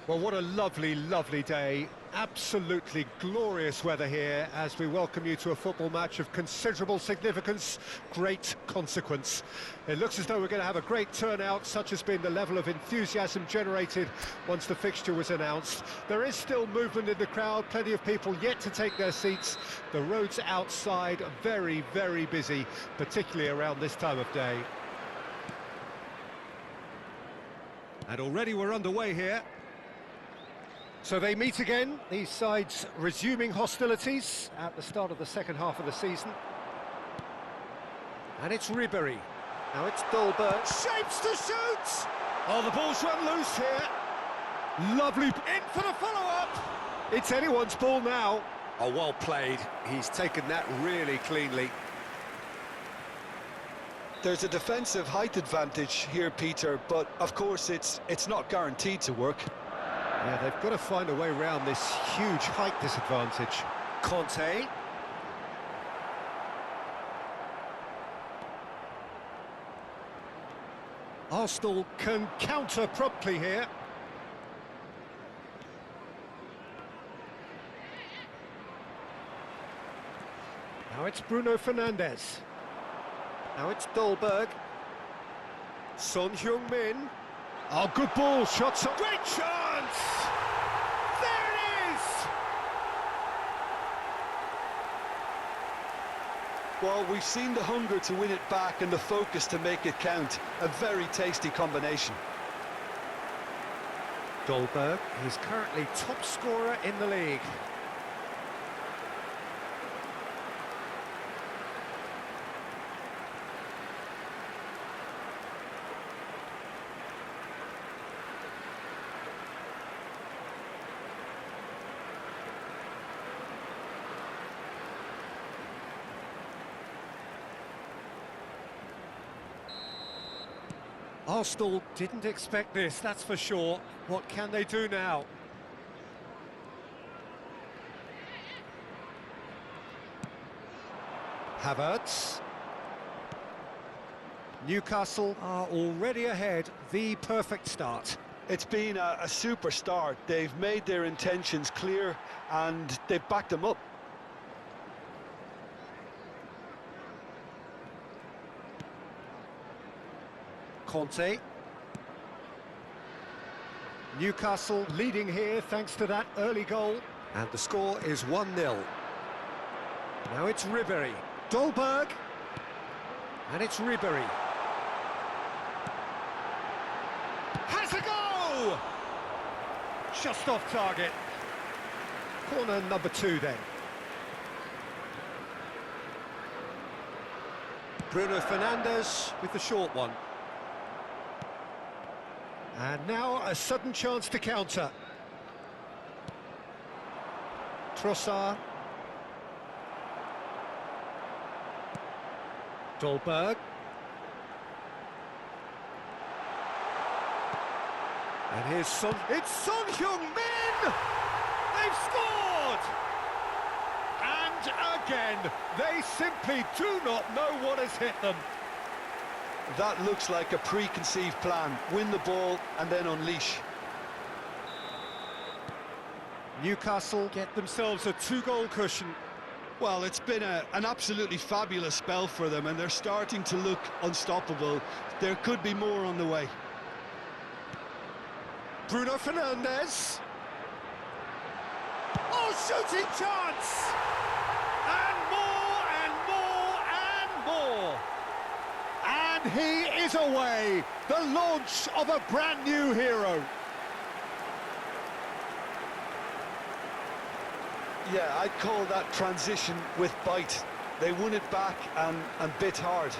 Well, what a lovely, lovely day. Absolutely glorious weather here as we welcome you to a football match of considerable significance, great consequence. It looks as though we're going to have a great turnout, such has been the level of enthusiasm generated once the fixture was announced. There is still movement in the crowd, plenty of people yet to take their seats. The roads outside are very, very busy, particularly around this time of day. And already we're underway here. So they meet again, these sides resuming hostilities at the start of the second half of the season. And it's Ribery. Now it's Dolberg. Shapes to shoot! Oh, the ball's run loose here. Lovely. In for the follow-up. It's anyone's ball now. Oh, well played. He's taken that really cleanly. There's a defensive height advantage here, Peter, but of course it's not guaranteed to work. Yeah, they've got to find a way around this huge height disadvantage. Conte. Arsenal can counter promptly here. Now it's Bruno Fernandes. Now it's Dolberg. Son Heung-min. Oh, good ball, shots up. Great chance! There it is! Well, we've seen the hunger to win it back and the focus to make it count. A very tasty combination. Dolberg is currently top scorer in the league. Arsenal didn't expect this, that's for sure. What can they do now? Havertz. Newcastle are already ahead, the perfect start. It's been a super start. They've made their intentions clear and they've backed them up. Conte. Newcastle leading here thanks to that early goal. And the score is 1-0. Now it's Ribery. Dolberg. And it's Ribery. Has a go! Just off target. Corner number 2 then. Bruno Fernandes with the short one. And now a sudden chance to counter. Trossard. Dolberg. And here's Son. It's Son Heung-min! They've scored! And again, they simply do not know what has hit them. That looks like a preconceived plan. Win the ball and then unleash. Newcastle get themselves a 2-goal cushion. Well, it's been an absolutely fabulous spell for them and they're starting to look unstoppable. There could be more on the way. Bruno Fernandes. Oh, shooting chance! And more and more and more. And he is away, the launch of a brand new hero. Yeah, I'd call that transition with bite. They won it back and bit hard.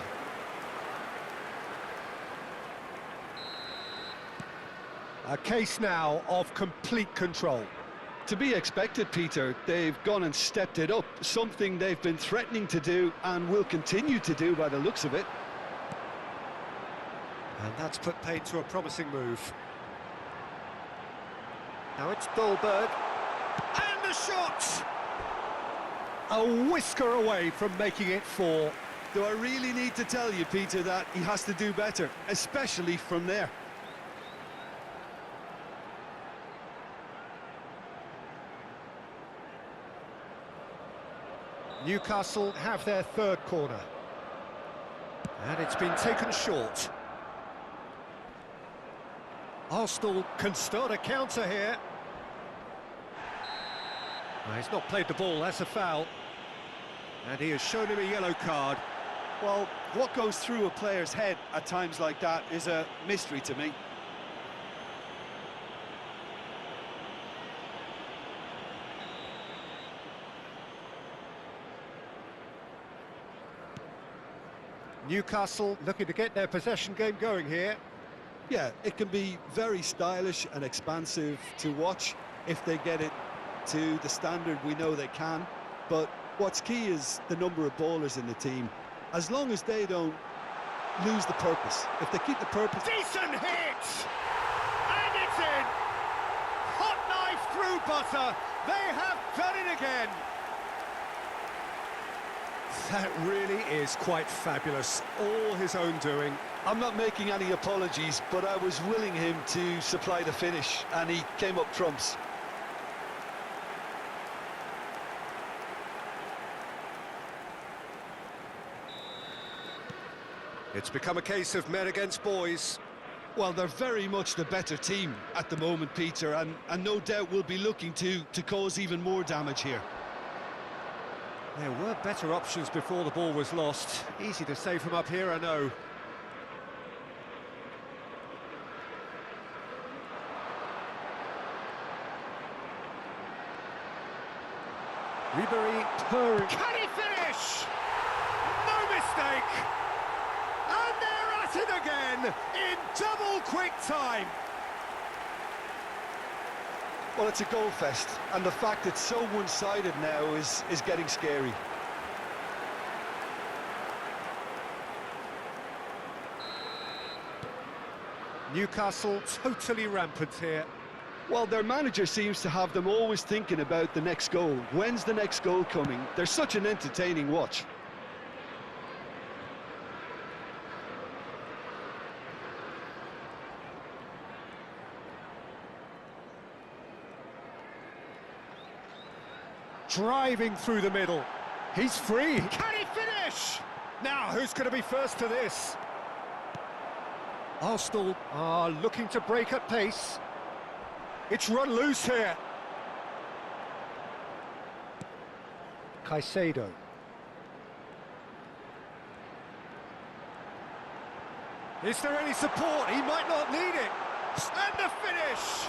A case now of complete control. To be expected, Peter. They've gone and stepped it up, something they've been threatening to do and will continue to do by the looks of it. And that's put paid to a promising move. Now it's Dolberg. And the shot! A whisker away from making it 4. Do I really need to tell you, Peter, that he has to do better, especially from there? Newcastle have their third corner. And it's been taken short. Arsenal can start a counter here. He's not played the ball, that's a foul. And he has shown him a yellow card. Well, what goes through a player's head at times like that is a mystery to me. Newcastle looking to get their possession game going here. Yeah, it can be very stylish and expansive to watch if they get it to the standard we know they can. But what's key is the number of ballers in the team. As long as they don't lose the purpose. If they keep the purpose... Decent hit! And it's in! Hot knife through butter. They have done it again. That really is quite fabulous. All his own doing. I'm not making any apologies, but I was willing him to supply the finish, and he came up trumps. It's become a case of men against boys. Well, they're very much the better team at the moment, Peter, and no doubt will be looking to cause even more damage here. There were better options before the ball was lost. Easy to say from up here, I know. Ribery purring. Can he finish? No mistake! And they're at it again in double quick time. Well, it's a goal fest, and the fact it's so one-sided now is getting scary. Newcastle totally rampant here. Well, their manager seems to have them always thinking about the next goal. When's the next goal coming? They're such an entertaining watch. Driving through the middle. He's free. Can he finish? Now, who's going to be first to this? Arsenal are looking to break at pace. It's run loose here. Caicedo. Is there any support? He might not need it. And the finish!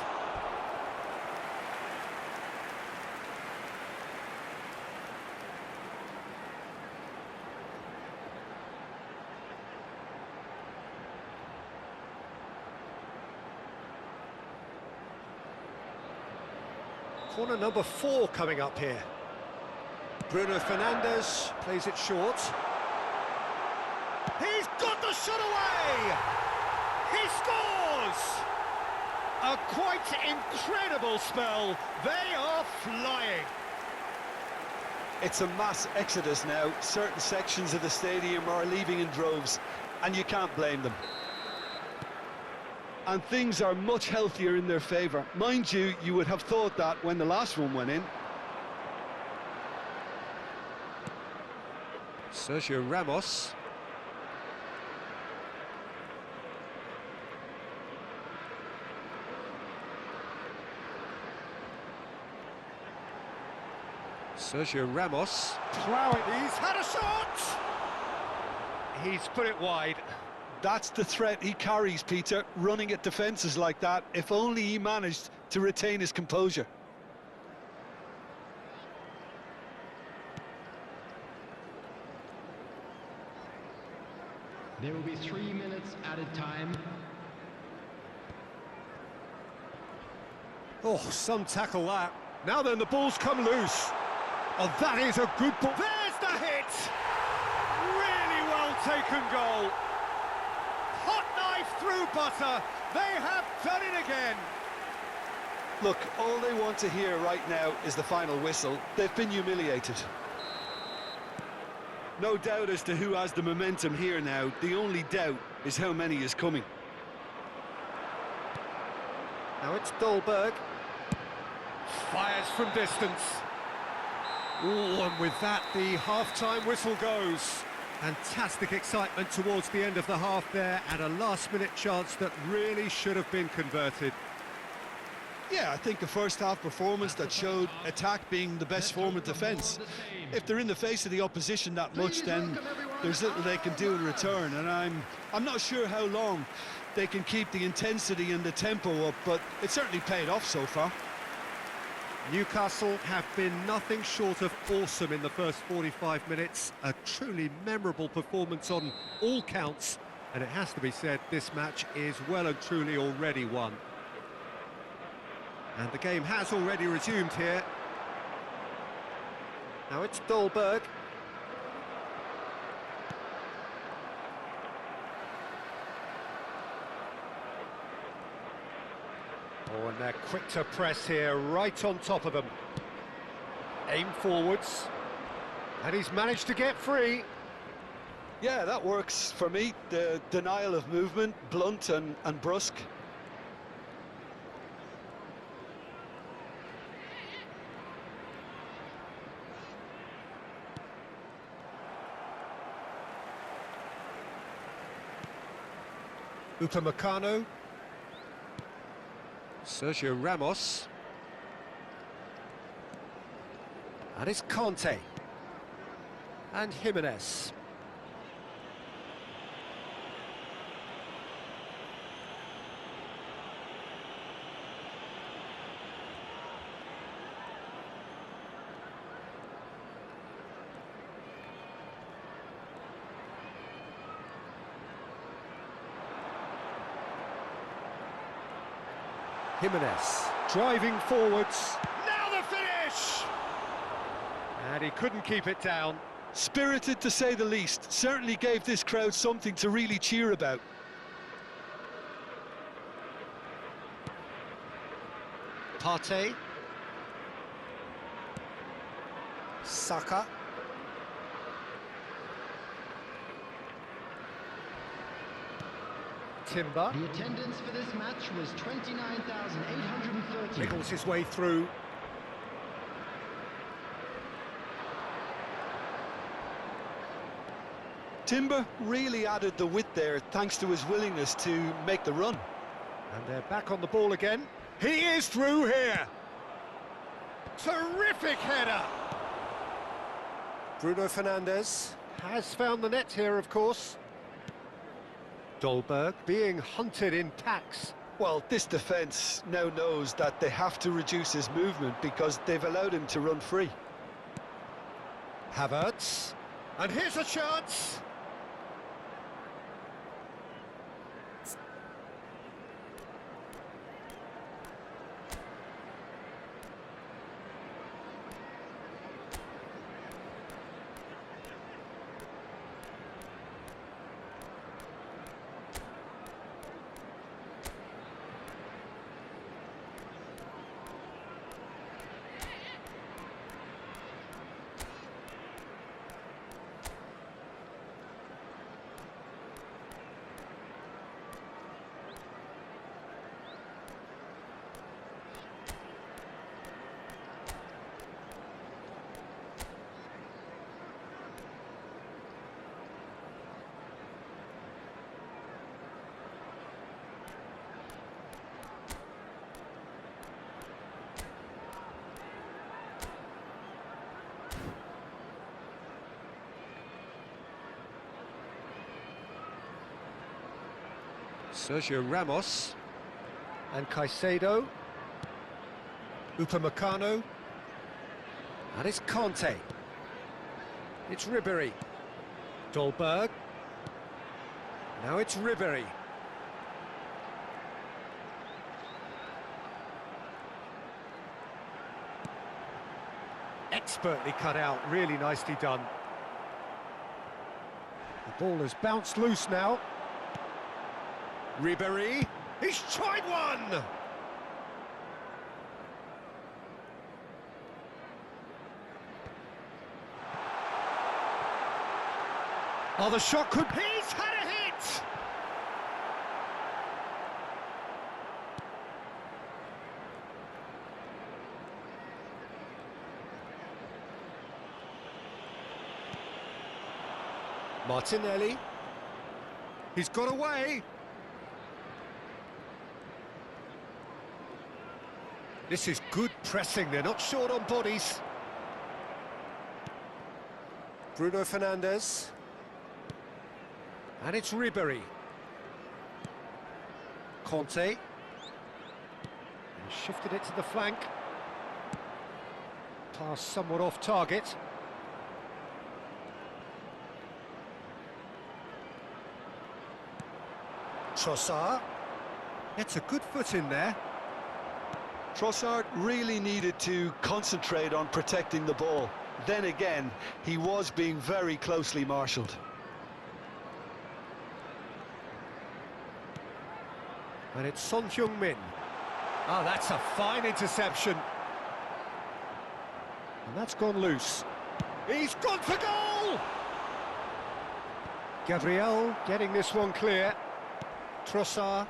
Corner number 4 coming up here. Bruno Fernandes plays it short. He's got the shot away! He scores! A quite incredible spell. They are flying. It's a mass exodus now. Certain sections of the stadium are leaving in droves, and you can't blame them. And things are much healthier in their favour. Mind you, you would have thought that when the last one went in. Sergio Ramos. Sergio Ramos. Plough it. He's had a shot! He's put it wide. That's the threat he carries, Peter, running at defences like that. If only he managed to retain his composure. There will be 3 minutes added time. Oh, some tackle that. Now then, the ball's come loose. Oh, that is a good ball. There's the hit! Really well taken goal. Hot knife through butter. They have done it again. Look, all they want to hear right now is the final whistle. They've been humiliated. No doubt as to who has the momentum here now. The only doubt is how many is coming. Now it's Dolberg. Fires from distance. Oh, and with that, the half-time whistle goes. Fantastic excitement towards the end of the half there, and a last-minute chance that really should have been converted. Yeah, I think a first-half performance that showed attack being the best form of defence. If they're in the face of the opposition that much, then there's little they can do in return, and I'm not sure how long they can keep the intensity and the tempo up, but it certainly paid off so far. Newcastle have been nothing short of awesome in the first 45 minutes. A truly memorable performance on all counts. And it has to be said, this match is well and truly already won. And the game has already resumed here. Now it's Dolberg. Oh, and they're quick to press here, right on top of them. Aim forwards. And he's managed to get free. Yeah, that works for me. The denial of movement, blunt and brusque. Upamecano. Sergio Ramos. And it's Conte. And Jimenez. Jimenez driving forwards. Now the finish! And he couldn't keep it down. Spirited to say the least. Certainly gave this crowd something to really cheer about. Partey. Saka. Timber. The attendance for this match was 29,830. Wriggles his way through. Timber really added the width there thanks to his willingness to make the run. And they're back on the ball again. He is through here. Terrific header. Bruno Fernandes has found the net here, of course. Dolberg being hunted in packs. Well, this defence now knows that they have to reduce his movement because they've allowed him to run free. Havertz. And here's a chance. Sergio Ramos. And Caicedo. Upamecano. And it's Conte. It's Ribéry. Dolberg. Now it's Ribéry. Expertly cut out, really nicely done. The ball has bounced loose now. Ribéry, he's tried one! Oh, the shot could... He's had a hit! Martinelli. He's got away. This is good pressing, they're not short on bodies. Bruno Fernandes. And it's Ribéry. Conte. And shifted it to the flank. Pass somewhat off target. Trossard. Gets a good foot in there. Trossard really needed to concentrate on protecting the ball. Then again, he was being very closely marshalled. And it's Son Heung-min. Ah, that's a fine interception. And that's gone loose. He's gone for goal! Gabriel getting this one clear. Trossard.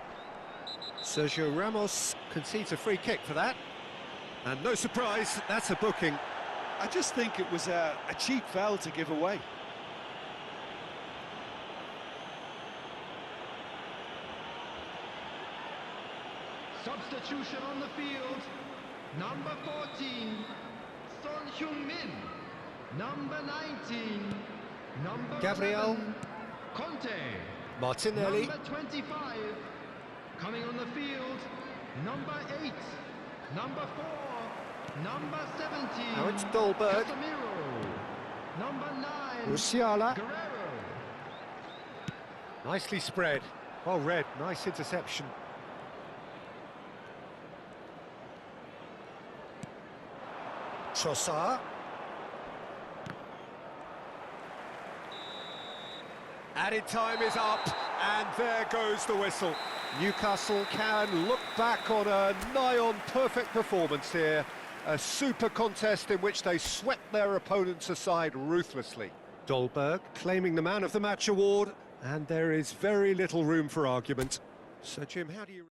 Sergio Ramos concedes a free kick for that. And no surprise, that's a booking. I just think it was a cheap foul to give away. Substitution on the field. Number 14, Son Heung-min. Number 19, number Gabriel. 11, Conte. Martinelli. Number 25, coming on the field, number 8, number 4, number 17. Now it's Dolberg. Casemiro. Number 9, Musiala. Guerrero. Nicely spread. Well read, nice interception. Trossard. Added time is up, and there goes the whistle. Newcastle can look back on a nigh-on perfect performance here. A super contest in which they swept their opponents aside ruthlessly. Dolberg claiming the Man of the Match award, and there is very little room for argument. So, Jim, how do you...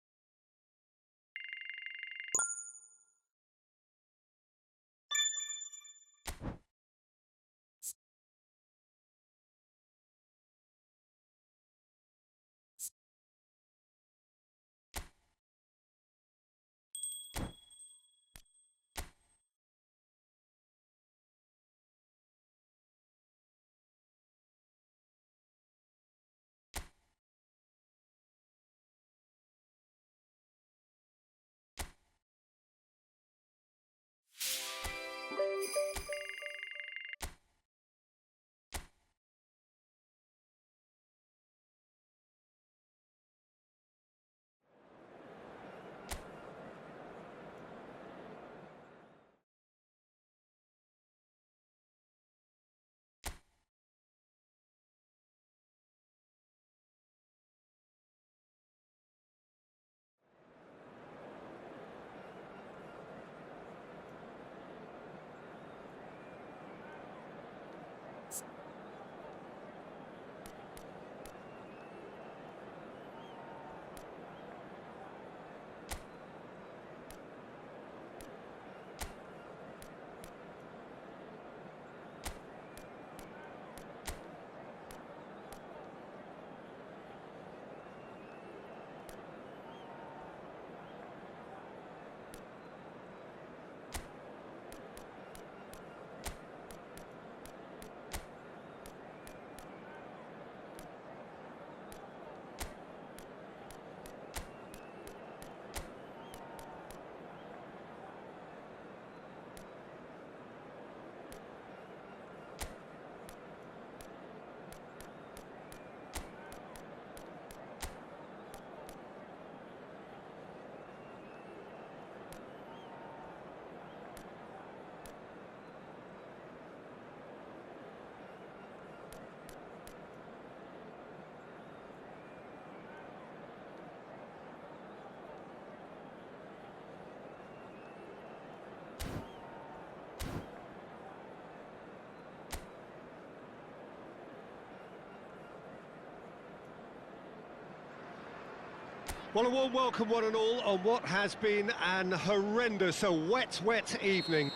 Well, a warm welcome, one and all, on what has been an horrendous, a wet evening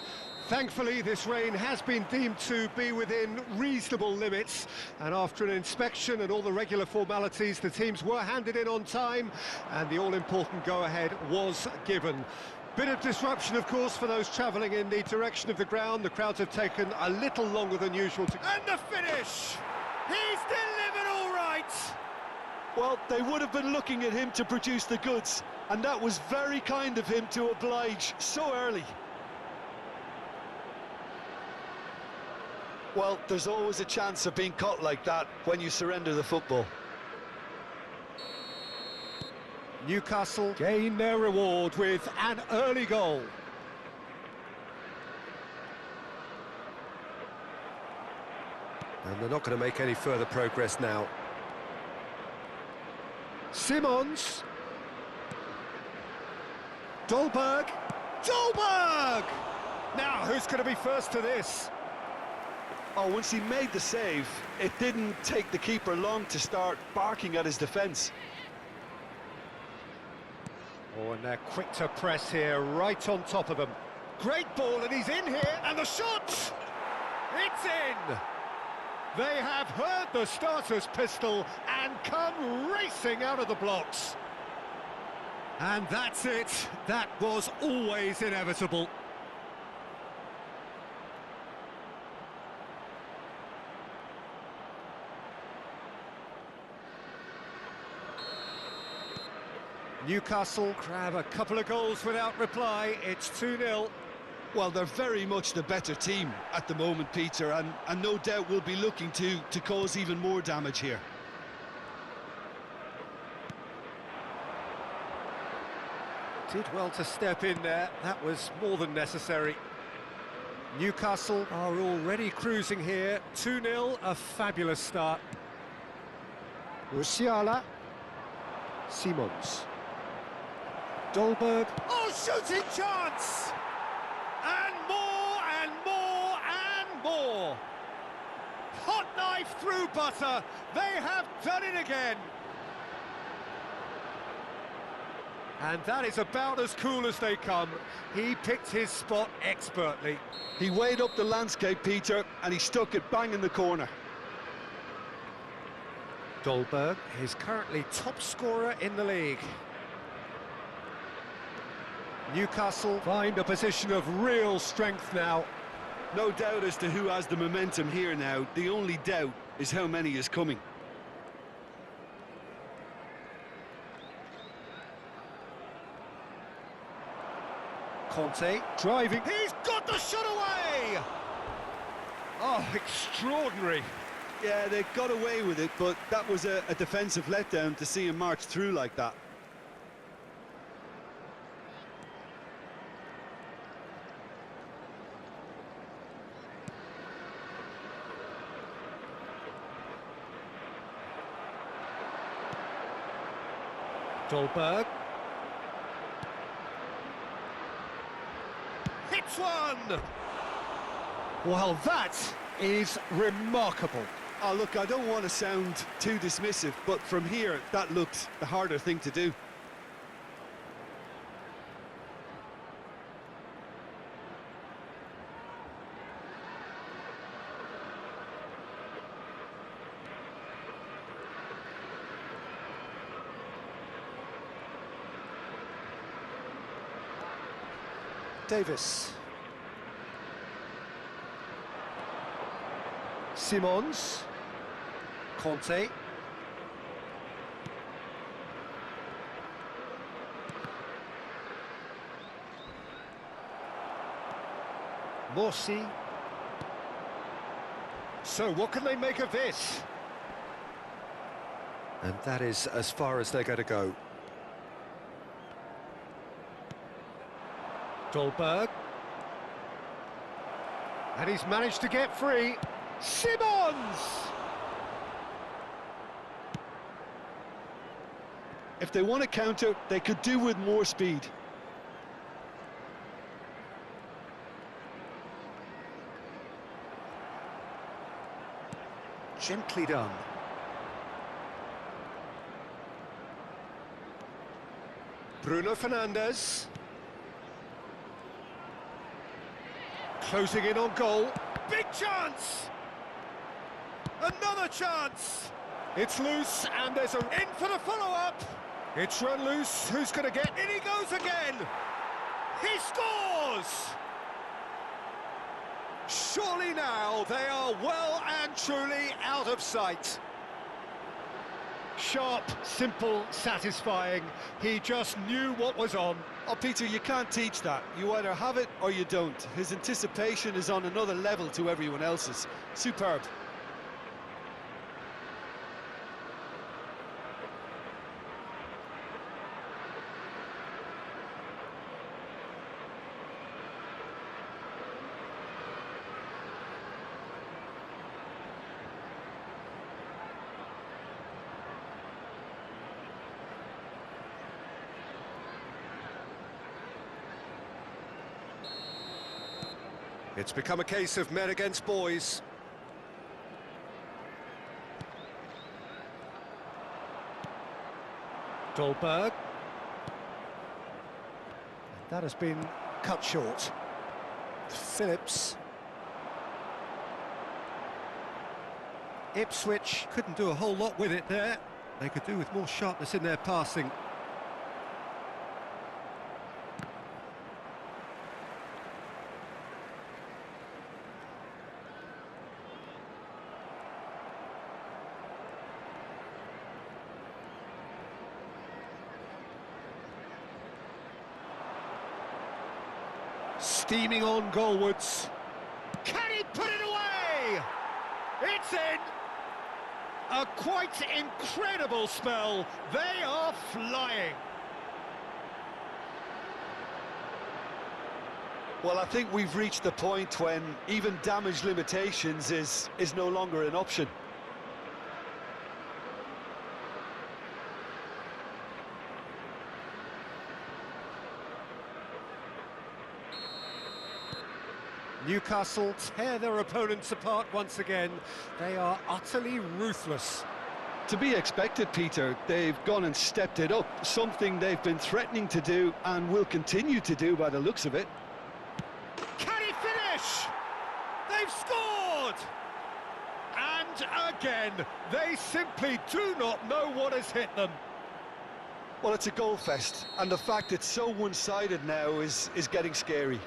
Thankfully, this rain has been deemed to be within reasonable limits, and after an inspection and all the regular formalities, the teams were handed in on time, and the all-important go-ahead was given. Bit of disruption, of course, for those travelling in the direction of the ground. The crowds have taken a little longer than usual to... And the finish! He's delivered all right! Well, they would have been looking at him to produce the goods, and that was very kind of him to oblige so early. Well, there's always a chance of being caught like that when you surrender the football. Newcastle gain their reward with an early goal. And they're not going to make any further progress now. Simons. Dolberg. Dolberg! Now, who's going to be first to this? Oh, once he made the save, it didn't take the keeper long to start barking at his defence. Oh, and they're quick to press here, right on top of them. Great ball, and he's in here, and the shot! It's in! They have heard the starter's pistol and come racing out of the blocks. And that's it. That was always inevitable. Newcastle grab a couple of goals without reply. It's 2-0. Well, they're very much the better team at the moment, Peter, and no doubt will be looking to cause even more damage here. Did well to step in there. That was more than necessary. Newcastle are already cruising here. 2-0, a fabulous start. Musiala. Simons. Dolberg. Oh, shooting chance! And more, and more, and more! Hot knife through butter, they have done it again! And that is about as cool as they come. He picked his spot expertly. He weighed up the landscape, Peter, and he stuck it bang in the corner. Dolberg is currently top scorer in the league. Newcastle find a position of real strength now. No doubt as to who has the momentum here now. The only doubt is how many is coming. Conte driving. He's got the shot away! Oh, extraordinary. Yeah, they got away with it, but that was a defensive letdown to see him march through like that. Dolberg. Hits one! Well, that is remarkable. Oh, look, I don't want to sound too dismissive, but from here, that looked the harder thing to do. Davis. Simons. Conte. Morsi. So what can they make of this? And that is as far as they're going to go. Dolberg. And he's managed to get free. Simons! If they want to counter, they could do with more speed. Gently done. Bruno Fernandes. closing in on goal. Big chance! Another chance! It's loose, and there's a... In for the follow-up! It's run loose. Who's going to get... In he goes again! He scores! Surely now they are well and truly out of sight. Sharp, simple, satisfying. He just knew what was on. Oh, Peter, you can't teach that. You either have it or you don't. His anticipation is on another level to everyone else's. Superb. It's become a case of men against boys. Dolberg. That has been cut short. Phillips. Ipswich couldn't do a whole lot with it there. They could do with more sharpness in their passing. Steaming on goalwards. Can he put it away? It's in! A quite incredible spell. They are flying. Well, I think we've reached the point when even damage limitations is no longer an option. Newcastle tear their opponents apart once again. They are utterly ruthless. To be expected, Peter. They've gone and stepped it up, something they've been threatening to do and will continue to do by the looks of it. Can he finish? They've scored! And again, they simply do not know what has hit them. Well, it's a goal fest, and the fact it's so one-sided now is getting scary.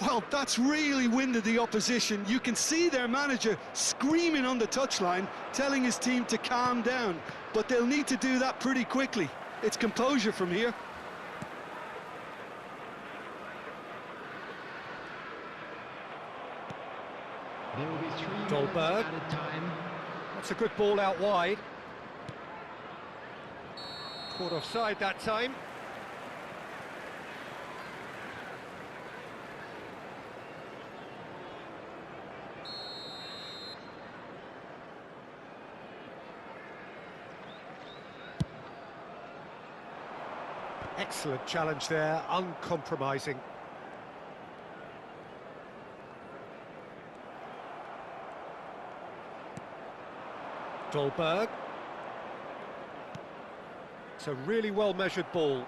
Well, that's really winded the opposition. You can see their manager screaming on the touchline, telling his team to calm down. But they'll need to do that pretty quickly. It's composure from here. There will be 3 Dolberg. minutes at a time. That's a good ball out wide. Caught offside that time. Excellent challenge there, uncompromising. Dolberg. It's a really well-measured ball.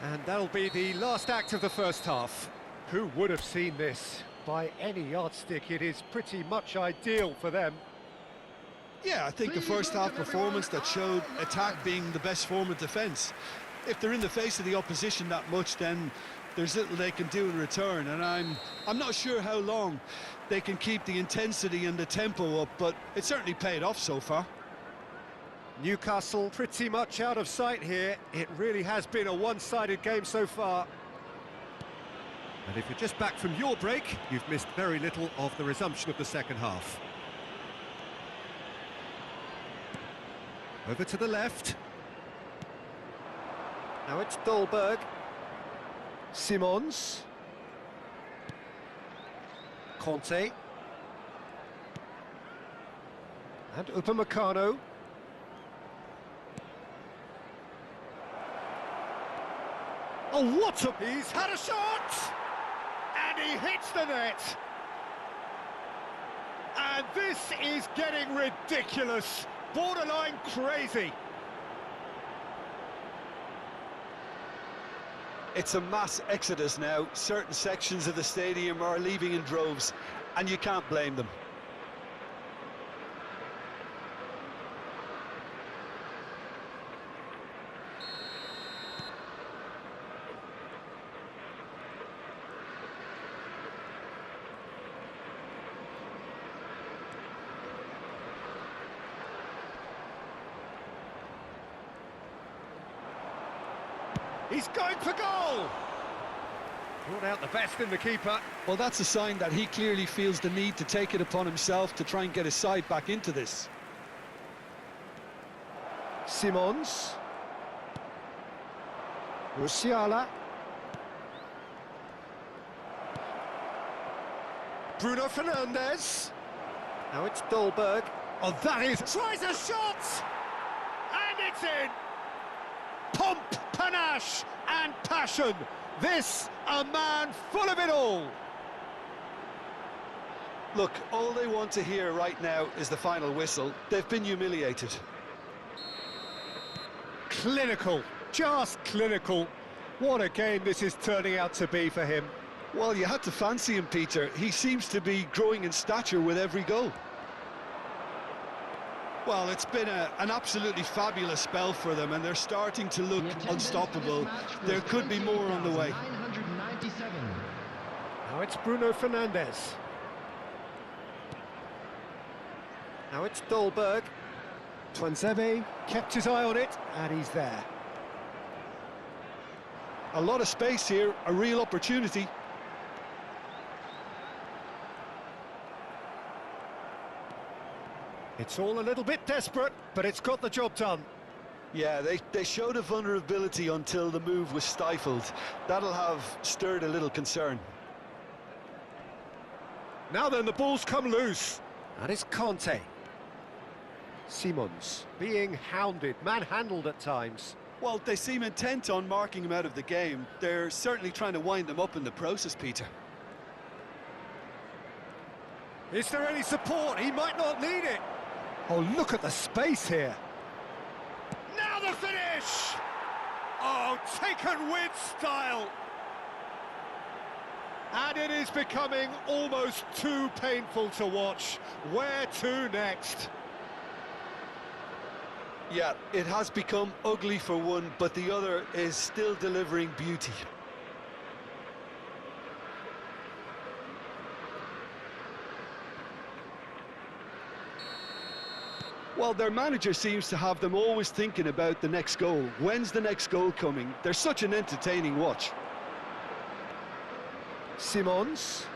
And that'll be the last act of the first half. Who would have seen this? By any yardstick, it is pretty much ideal for them. Yeah, I think the first half performance that showed attack being the best form of defence. If they're in the face of the opposition that much, then there's little they can do in return, and I'm not sure how long they can keep the intensity and the tempo up, but it certainly paid off so far. Newcastle pretty much out of sight here. It really has been a one-sided game so far. And if you're just back from your break, you've missed very little of the resumption of the second half. Over to the left. Now it's Dolberg. Simons. Conte. And Upamecano. Oh, what a... He's had a shot! And he hits the net! And this is getting ridiculous, borderline crazy. It's a mass exodus now. Certain sections of the stadium are leaving in droves, and you can't blame them. He's going for goal! Brought out the best in the keeper. Well, that's a sign that he clearly feels the need to take it upon himself to try and get his side back into this. Simons. Musiala. Bruno Fernandes. Now it's Dolberg. Oh, that is... Tries a shot! And it's in! Pomp, panache and passion. This, a man full of it all. Look, all they want to hear right now is the final whistle. They've been humiliated. Clinical, just clinical. What a game this is turning out to be for him. Well, you had to fancy him, Peter. He seems to be growing in stature with every goal. Well, it's been an absolutely fabulous spell for them, and they're starting to look unstoppable. There could be more on the way. Now it's Bruno Fernandes. Now it's Dolberg. Tuanzebe kept his eye on it, and he's there. A lot of space here, a real opportunity. It's all a little bit desperate, but it's got the job done. Yeah, they showed a vulnerability until the move was stifled. That'll have stirred a little concern. Now then, the ball's come loose. That is Conte. Simons being hounded, manhandled at times. Well, they seem intent on marking him out of the game. They're certainly trying to wind them up in the process, Peter. Is there any support? He might not need it. Oh, look at the space here. Now the finish! Oh, taken with style. And it is becoming almost too painful to watch. Where to next? Yeah, it has become ugly for one, but the other is still delivering beauty. Well, their manager seems to have them always thinking about the next goal. When's the next goal coming? They're such an entertaining watch. Simons.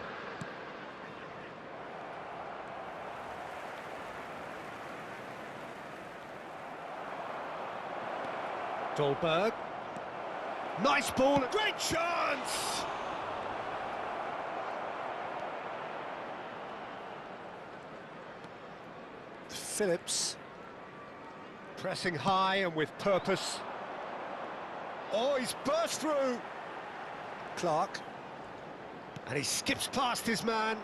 Dolberg. Nice ball. Great chance! Phillips. Pressing high and with purpose. Oh, he's burst through. Clark. And he skips past his man.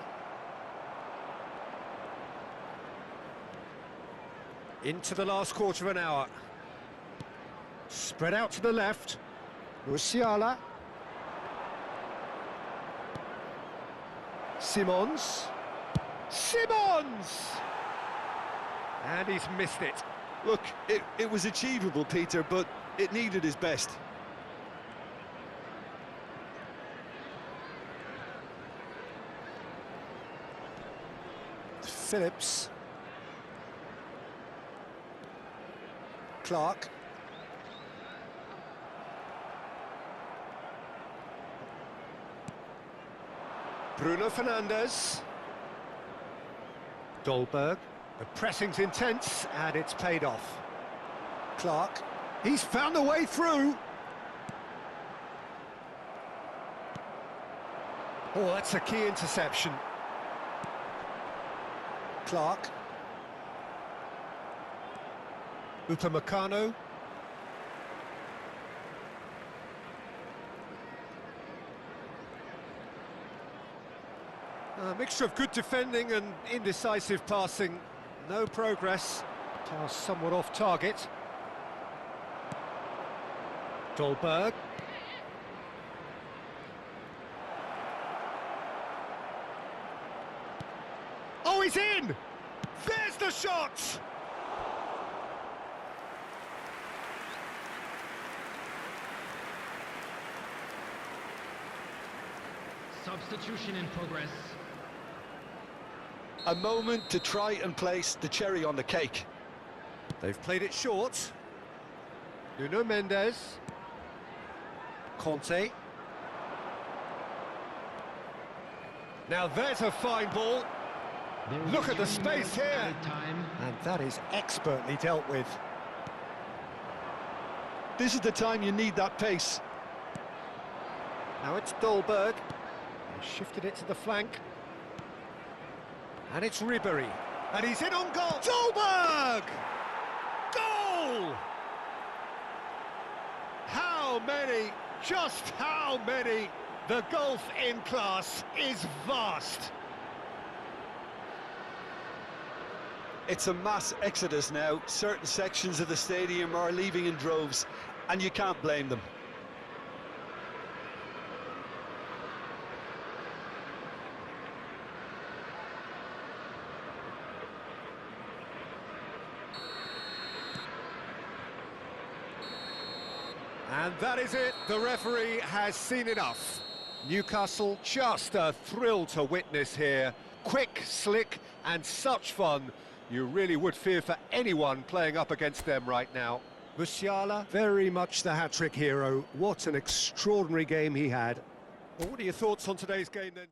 Into the last quarter of an hour. Spread out to the left. Musiala. Simons. Simons! And he's missed it. Look, it was achievable, Peter, but it needed his best. Phillips. Clark. Bruno Fernandes. Dolberg. The pressing's intense, and it's paid off. Clark. He's found a way through. Oh, that's a key interception. Clark. Upamecano. A mixture of good defending and indecisive passing. No progress. Pass somewhat off target. Dolberg. he's in! There's the shot! Substitution in progress. A moment to try and place the cherry on the cake. They've played it short. Nuno Mendes. Conte. Now there's a fine ball. Look at the space here. And that is expertly dealt with. This is the time you need that pace. Now it's Dolberg. He's shifted it to the flank. And it's Ribery. And he's in on goal. Dolberg! Goal! How many? Just how many? The gulf in class is vast. It's a mass exodus now. Certain sections of the stadium are leaving in droves, and you can't blame them. And that is it. The referee has seen enough. Newcastle, just a thrill to witness here. Quick, slick, and such fun. You really would fear for anyone playing up against them right now. Musiala, very much the hat-trick hero. What an extraordinary game he had. Well, what are your thoughts on today's game then?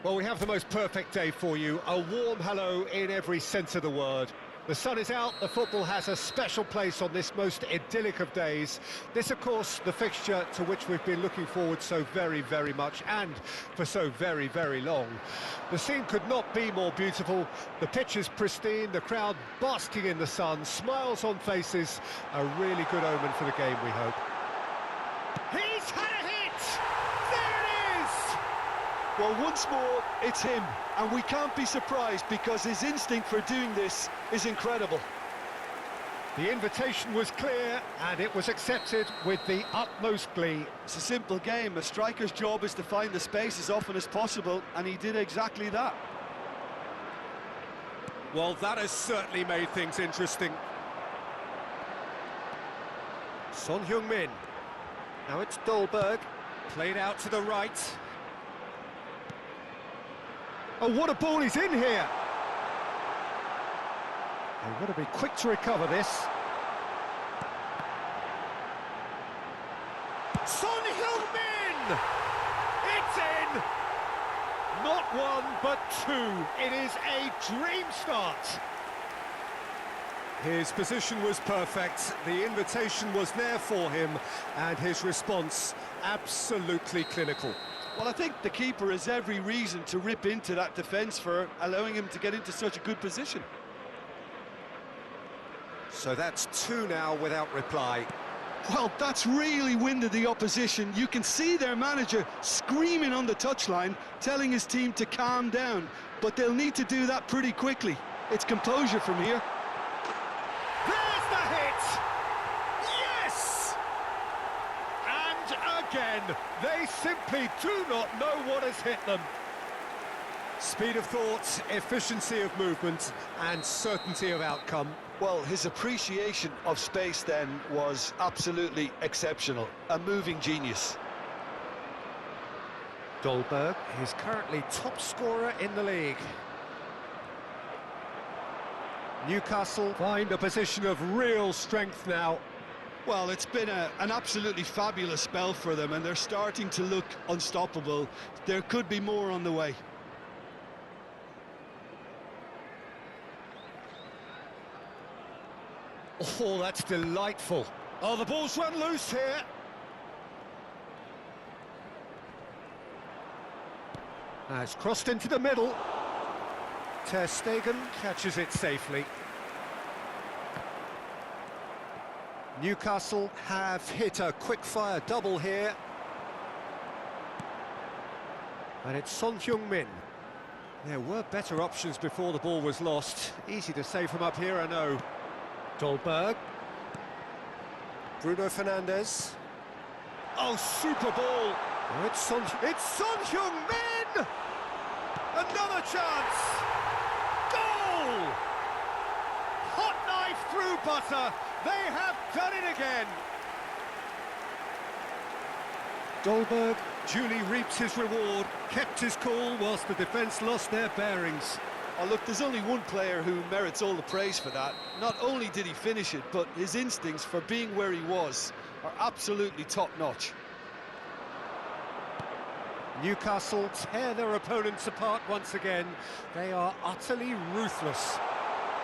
Well, we have the most perfect day for you. A warm hello in every sense of the word. The sun is out, the football has a special place on this most idyllic of days. This, of course, the fixture to which we've been looking forward so very, very much, and for so very, very long. The scene could not be more beautiful. The pitch is pristine, the crowd basking in the sun, smiles on faces. A really good omen for the game, we hope. He's had a hit! There it is! Well, once more, it's him, and we can't be surprised because his instinct for doing this is incredible. The invitation was clear, and it was accepted with the utmost glee. It's a simple game. A striker's job is to find the space as often as possible, and he did exactly that. Well, that has certainly made things interesting. Son Heung-min. Now it's Dolberg. Played out to the right. Oh, what a ball he's in here! They've got to be quick to recover this. Son Heung-min! It's in! Not one, but two. It is a dream start. His position was perfect, the invitation was there for him, and his response absolutely clinical. Well, I think the keeper has every reason to rip into that defence for allowing him to get into such a good position. So that's two now without reply. Well, that's really winded the opposition. You can see their manager screaming on the touchline, telling his team to calm down, but they'll need to do that pretty quickly. It's composure from here. There's the hit! Yes! And again, they simply do not know what has hit them. Speed of thought, efficiency of movement, and certainty of outcome. Well, his appreciation of space then was absolutely exceptional. A moving genius. Dolberg is currently top scorer in the league. Newcastle find a position of real strength now. Well, it's been an absolutely fabulous spell for them, and they're starting to look unstoppable. There could be more on the way. Oh, that's delightful. Oh, the ball's run loose here. Now it's crossed into the middle. Ter Stegen catches it safely. Newcastle have hit a quick-fire double here. And it's Son Heung-min. There were better options before the ball was lost. Easy to say from up here, I know. Dolberg. Bruno Fernandes. Oh, super ball. Oh, it's Son Heung-min! Another chance! Goal! Hot knife through butter. They have done it again. Dolberg duly reaps his reward, kept his cool whilst the defence lost their bearings. Oh, look, there's only one player who merits all the praise for that. Not only did he finish it, but his instincts for being where he was are absolutely top-notch. Newcastle tear their opponents apart once again. They are utterly ruthless.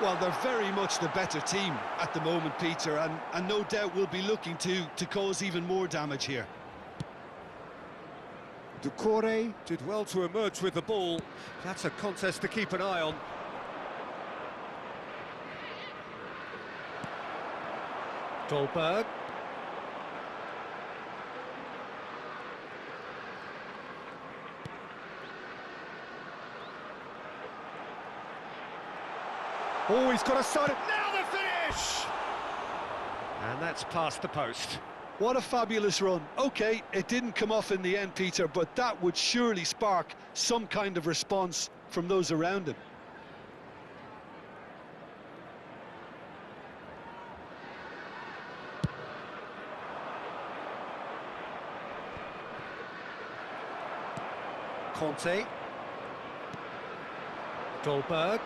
Well, they're very much the better team at the moment, Peter, and no doubt will be looking to cause even more damage here. Doucouré did well to emerge with the ball. That's a contest to keep an eye on. Dolberg. Oh, he's got a side. Now the finish! And that's past the post. What a fabulous run. OK, it didn't come off in the end, Peter, but that would surely spark some kind of response from those around him. Conte. Dolberg.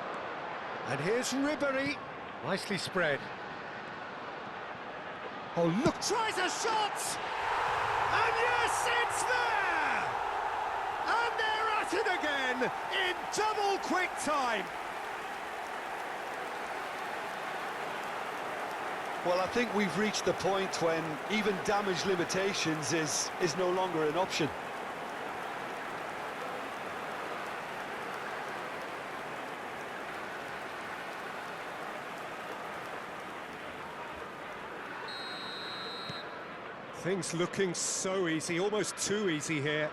And here's Ribéry. Nicely spread. Oh, look! Tries a shot! And yes, it's there! And they're at it again in double quick time. Well, I think we've reached the point when even damage limitations is no longer an option. Things looking so easy, almost too easy here.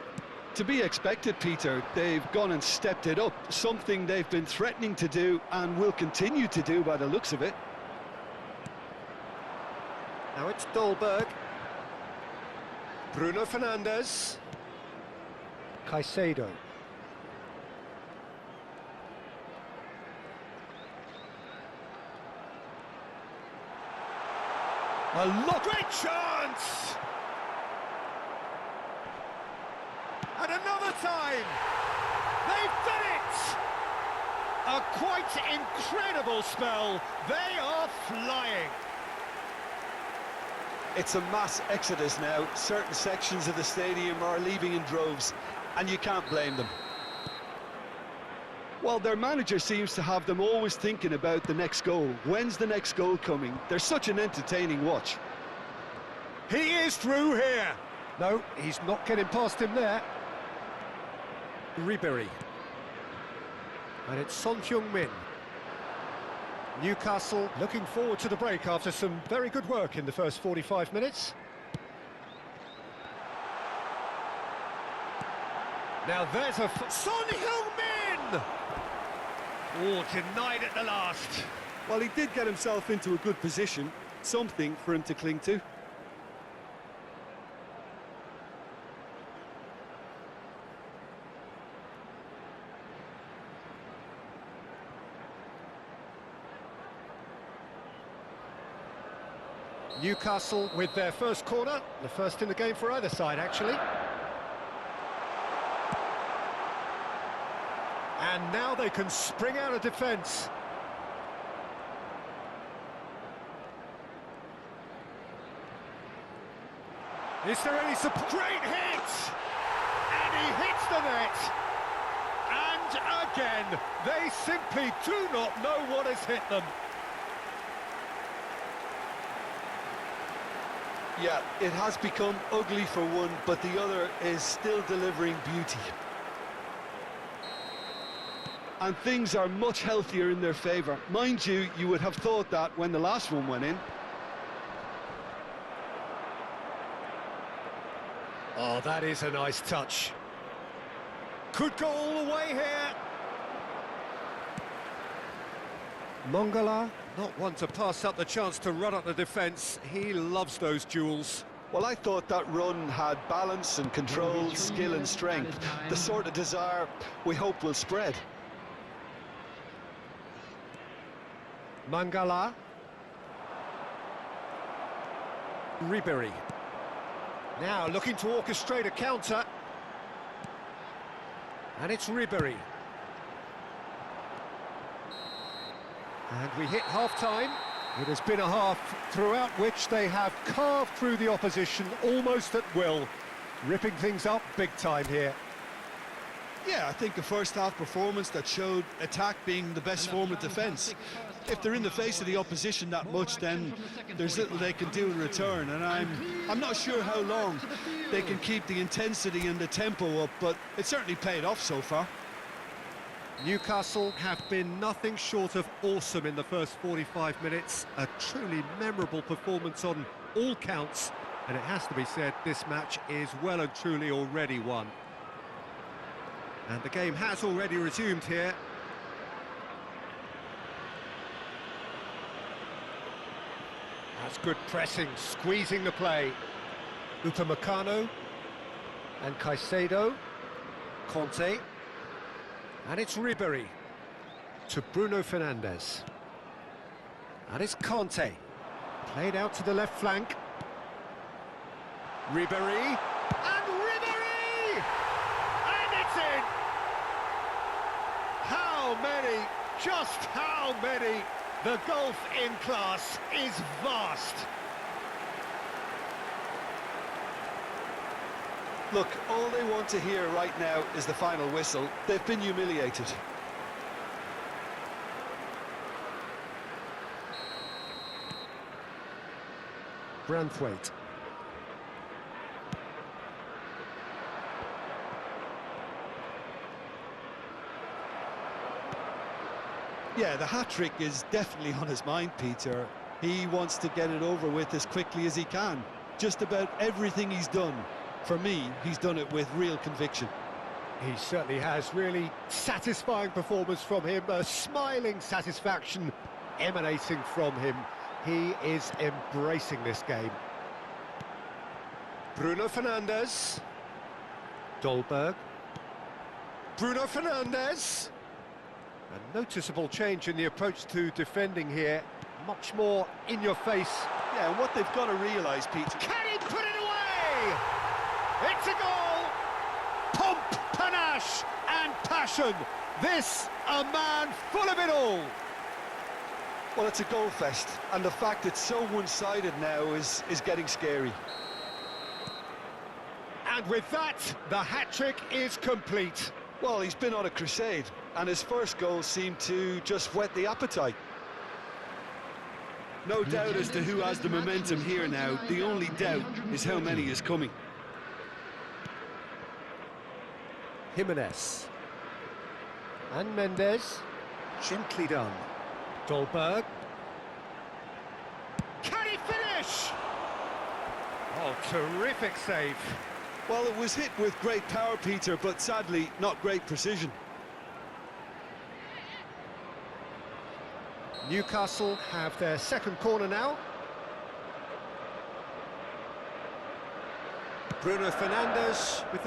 To be expected, Peter. They've gone and stepped it up, something they've been threatening to do and will continue to do by the looks of it. Now it's Dolberg. Bruno Fernandes. Caicedo. A lot. Great chance! And another time! They've done it! A quite incredible spell. They are flying. It's a mass exodus now. Certain sections of the stadium are leaving in droves, and you can't blame them. Well, their manager seems to have them always thinking about the next goal. When's the next goal coming? They're such an entertaining watch. He is through here. No, he's not getting past him there. Ribéry. And it's Son Heung-min. Newcastle looking forward to the break after some very good work in the first 45 minutes. Now there's a... Son Heung-min! Oh, denied at the last. Well, he did get himself into a good position, something for him to cling to. Newcastle with their first corner, the first in the game for either side, actually. And now they can spring out of defence. Is there any support? Great hit! And he hits the net. And again, they simply do not know what has hit them. Yeah, it has become ugly for one, but the other is still delivering beauty. And things are much healthier in their favour. Mind you, you would have thought that when the last one went in. Oh, that is a nice touch. Could go all the way here. Mangala, not one to pass up the chance to run up the defence. He loves those duels. Well, I thought that run had balance and control, skill and strength. The sort of desire we hope will spread. Mangala. Ribery. Now looking to orchestrate a counter. And it's Ribery. And we hit half-time. It has been a half throughout which they have carved through the opposition almost at will, ripping things up big time here. Yeah, I think a first-half performance that showed attack being the best form of defence. If they're in the face of the opposition that much, then there's little they can do in return, and I'm not sure how long they can keep the intensity and the tempo up, but it certainly paid off so far. Newcastle have been nothing short of awesome in the first 45 minutes. A truly memorable performance on all counts, and it has to be said, this match is well and truly already won. And the game has already resumed here. That's good pressing, squeezing the play. Upamecano and Caicedo, Conte, and it's Ribery to Bruno Fernandes. And it's Conte, played out to the left flank. Ribery, And Ribery! And it's in! How many, just how many? The gulf in class is vast. Look, all they want to hear right now is the final whistle. They've been humiliated. Branthwaite. Yeah, the hat-trick is definitely on his mind, Peter. He wants to get it over with as quickly as he can. Just about everything he's done, for me, he's done it with real conviction. He certainly has. Really satisfying performance from him, a smiling satisfaction emanating from him. He is embracing this game. Bruno Fernandes. Dolberg. Bruno Fernandes. A noticeable change in the approach to defending here. Much more in your face. Yeah, and what they've got to realise, Peter... Can he put it away? It's a goal! Pomp, panache and passion. This, a man full of it all. Well, it's a goal fest, and the fact it's so one-sided now is getting scary. And with that, the hat-trick is complete. Well, he's been on a crusade, and his first goal seemed to just whet the appetite. No doubt as to who has the momentum here now. The only doubt is how many is coming. Jimenez. And Mendes. Gently done. Dolberg. Can he finish? Oh, terrific save. Well, it was hit with great power, Peter, but sadly, not great precision. Newcastle have their second corner now. Bruno Fernandes with the